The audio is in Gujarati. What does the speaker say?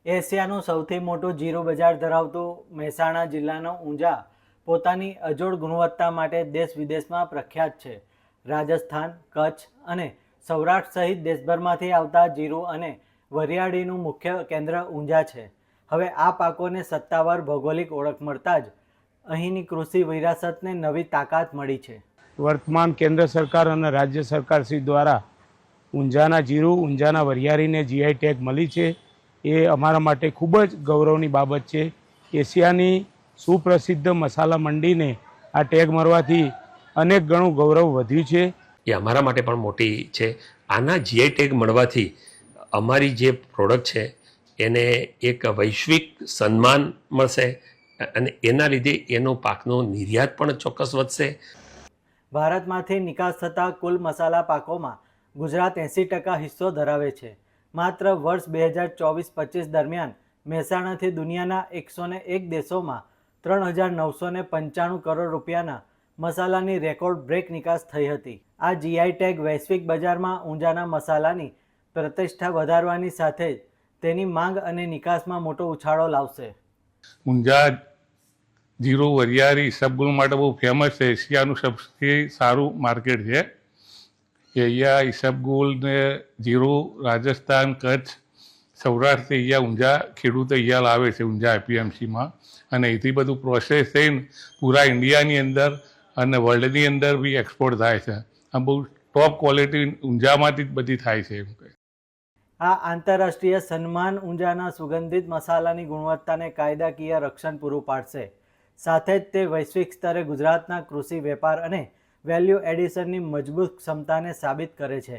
એશિયાનું સૌથી મોટું જીરું બજાર ધરાવતું મહેસાણા જિલ્લાનો ઊંઝા પોતાની અજોડ ગુણવત્તા માટે દેશ વિદેશમાં પ્રખ્યાત છે. રાજસ્થાન, કચ્છ અને સૌરાષ્ટ્ર સહિત દેશભરમાંથી આવતા જીરું અને વરિયાળીનું મુખ્ય કેન્દ્ર ઊંઝા છે. હવે આ પાકોને સત્તાવાર ભૌગોલિક ઓળખ મળતા જ અહીંની કૃષિ વિરાસતને નવી તાકાત મળી છે. વર્તમાન કેન્દ્ર સરકાર અને રાજ્ય સરકાર શ્રી દ્વારા ઊંઝાના જીરું, ઊંઝાના વરિયાળીને જીઆઈ ટેગ મળી છે. એ અમારા માટે ખૂબ જ ગૌરવની બાબત છે. એશિયાની સુપ્રસિદ્ધ મસાલા મંડીને આ ટેગ મળવાથી અનેક ગણું ગૌરવ વધ્યું છે. એ અમારા માટે પણ મોટી છે. આના જીઆઈ ટેગ મળવાથી અમારી જે પ્રોડક્ટ છે એને એક વૈશ્વિક સન્માન મળશે અને એના લીધે એનો પાકનો નિર્યાત પણ ચોક્કસ વધશે. ભારતમાંથી નિકાસ થતા કુલ મસાલા પાકોમાં ગુજરાત 80% હિસ્સો ધરાવે છે. માત્ર વર્ષ 2024-25 દરમિયાન મહેસાણાથી દુનિયાના 101 દેશોમાં 3,995 કરોડ રૂપિયાના મસાલાની રેકોર્ડ બ્રેક નિકાસ થઈ હતી. આ જીઆઈ ટેગ વૈશ્વિક બજારમાં ઊંઝાના મસાલાની પ્રતિષ્ઠા વધારવાની સાથે જ તેની માંગ અને નિકાસમાં મોટો ઉછાળો લાવશે. ઊંઝા જીરું વરિયાળી ઈસબગુલ માટે બહુ ફેમસ છે. એશિયાનું સૌથી સારું માર્કેટ છે. અહીંયા ઈસબગુલ ને જીરું રાજસ્થાન, કચ્છ, સૌરાષ્ટ્ર અહીંયા ઊંઝા ખેડૂતો અહીંયા લાવે છે ઊંઝા એપીએમસીમાં, અને એથી બધું પ્રોસેસ થઈને પૂરા ઇન્ડિયાની અંદર અને વર્લ્ડની અંદર બી એક્સપોર્ટ થાય છે. આ બહુ ટોપ ક્વોલિટી ઊંઝામાંથી જ બધી થાય છે. આ આંતરરાષ્ટ્રીય સન્માન ઊંઝાના સુગંધિત મસાલાની ગુણવત્તાને કાયદાકીય રક્ષણ પૂરું પાડશે. સાથે જ તે વૈશ્વિક સ્તરે ગુજરાતના કૃષિ વેપાર અને વેલ્યુ એડિશનની મજબૂત ક્ષમતાને સાબિત કરે છે.